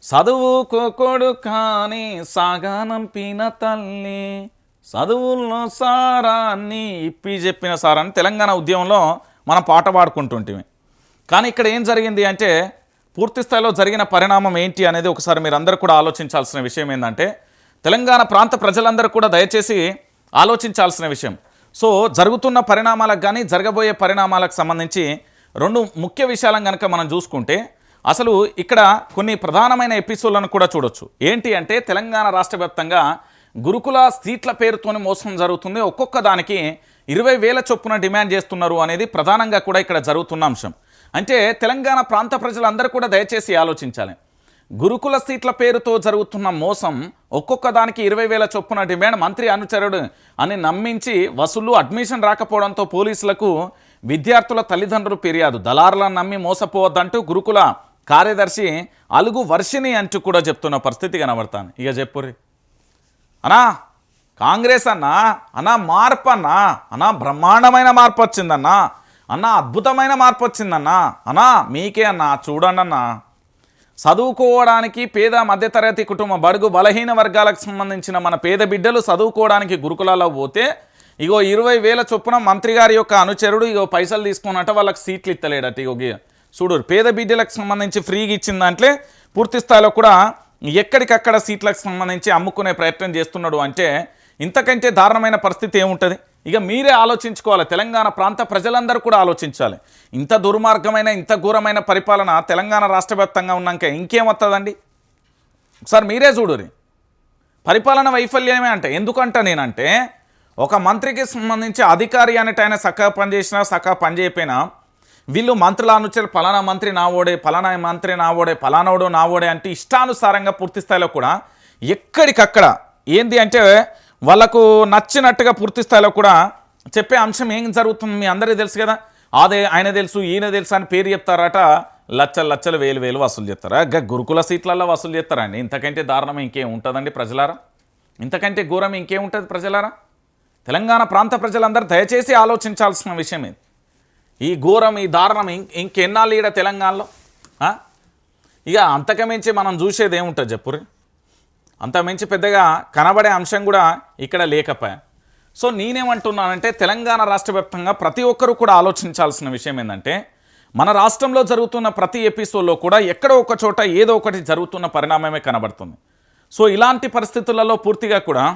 చదువుకోడు కానీ సాగానంపిన తల్లి చదువుల్లో సారాన్ని ఇప్పి చెప్పిన సారాన్ని తెలంగాణ ఉద్యమంలో మనం పాట పాడుకుంటుంటిమి. కానీ ఇక్కడ ఏం జరిగింది అంటే పూర్తి స్థాయిలో జరిగిన పరిణామం ఏంటి అనేది ఒకసారి మీరు అందరూ కూడా ఆలోచించాల్సిన విషయం ఏంటంటే తెలంగాణ ప్రాంత ప్రజలందరూ కూడా దయచేసి ఆలోచించాల్సిన విషయం. సో జరుగుతున్న పరిణామాలకు కానీ జరగబోయే పరిణామాలకు సంబంధించి రెండు ముఖ్య విషయాలను కనుక మనం చూసుకుంటే అసలు ఇక్కడ కొన్ని ప్రధానమైన ఎపిసోడ్లను కూడా చూడొచ్చు. ఏంటి అంటే తెలంగాణ రాష్ట్ర వ్యాప్తంగా గురుకుల సీట్ల పేరుతోని మోసం జరుగుతుంది. ఒక్కొక్క దానికి 20,000 చొప్పున డిమాండ్ చేస్తున్నారు అనేది ప్రధానంగా కూడా ఇక్కడ జరుగుతున్న అంశం. అంటే తెలంగాణ ప్రాంత ప్రజలందరూ కూడా దయచేసి ఆలోచించాలి. గురుకుల సీట్ల పేరుతో జరుగుతున్న మోసం ఒక్కొక్క దానికి 20,000 చొప్పున డిమాండ్ మంత్రి అనుచరుడు అని నమ్మించి వసూలు అడ్మిషన్ రాకపోవడంతో పోలీసులకు విద్యార్థుల తల్లిదండ్రులు ఫిర్యాదు. దళారులను నమ్మి మోసపోవద్దంటూ గురుకుల కార్యదర్శి అలుగు వర్షిని అంటూ కూడా చెప్తున్న పరిస్థితి కనబడతాను. ఇక చెప్పుర్రి అన్నా కాంగ్రెస్ అన్నా మార్పు అన్నా బ్రహ్మాండమైన మార్పు వచ్చిందన్నా అన్నా అద్భుతమైన మార్పు వచ్చిందన్నా అన్నా మీకే అన్నా చూడండి అన్నా చదువుకోవడానికి పేద మధ్యతరగతి కుటుంబ బడుగు బలహీన వర్గాలకు సంబంధించిన మన పేద బిడ్డలు చదువుకోవడానికి గురుకులాల్లో పోతే ఇగో 20,000 చొప్పున మంత్రి గారి యొక్క అనుచరుడు ఇగో పైసలు తీసుకున్నట్ట వాళ్ళకి సీట్లు ఇస్తలేడట. ఇగో చూడు పేద బిడ్డలకు సంబంధించి ఫ్రీగా ఇచ్చిన దాంట్లో పూర్తి స్థాయిలో కూడా ఎక్కడికక్కడ సీట్లకు సంబంధించి అమ్ముకునే ప్రయత్నం చేస్తున్నాడు. అంటే ఇంతకంటే దారుణమైన పరిస్థితి ఏముంటుంది? ఇక మీరే ఆలోచించుకోవాలి. తెలంగాణ ప్రాంత ప్రజలందరూ కూడా ఆలోచించాలి. ఇంత దుర్మార్గమైన ఇంత ఘోరమైన పరిపాలన తెలంగాణ రాష్ట్ర వ్యాప్తంగా ఉన్నాక ఇంకేమవుతుందండి? ఒకసారి మీరే చూడురి. పరిపాలన వైఫల్యమే అంటే ఎందుకంట నేనంటే ఒక మంత్రికి సంబంధించి అధికారి అనేట ఆయన చక్కగా పనిచేసినా చక్కగా పనిచేయపోయినా వీళ్ళు మంత్రుల అనుచరులు పలానా మంత్రి నావోడే పలానా మంత్రి నావోడే పలానోడు నావోడే అంటే ఇష్టానుసారంగా పూర్తి స్థాయిలో కూడా ఎక్కడికక్కడ ఏంది అంటే వాళ్ళకు నచ్చినట్టుగా పూర్తి స్థాయిలో కూడా చెప్పే అంశం ఏం జరుగుతుంది మీ అందరికీ తెలుసు కదా. అదే ఆయన తెలుసు ఈయన తెలుసు అని పేరు చెప్తారట. లచ్చలు వేలు వసూలు చేస్తారా? గురుకుల సీట్లలో వసూలు చేస్తారా అండి? ఇంతకంటే దారుణం ఇంకేం ఉంటుందండి ప్రజలారా? ఇంతకంటే ఘోరం ఇంకేముంటుంది ప్రజలారా? తెలంగాణ ప్రాంత ప్రజలందరూ దయచేసి ఆలోచించాల్సిన విషయం ఇది. ఈ ఘోరం ఈ దారుణం ఇంకెన్నాళ్ళు ఈడ తెలంగాణలో ఇక అంతకమించి మనం చూసేది ఏముంటుంది చెప్పుర్రి? అంతమించి పెద్దగా కనబడే అంశం కూడా ఇక్కడ లేకపోయా. సో నేనేమంటున్నానంటే తెలంగాణ రాష్ట్ర వ్యాప్తంగా ప్రతి ఒక్కరూ కూడా ఆలోచించాల్సిన విషయం ఏంటంటే మన రాష్ట్రంలో జరుగుతున్న ప్రతి ఎపిసోడ్లో కూడా ఎక్కడో ఒక చోట ఏదో ఒకటి జరుగుతున్న పరిణామమే కనబడుతుంది. సో ఇలాంటి పరిస్థితులలో పూర్తిగా కూడా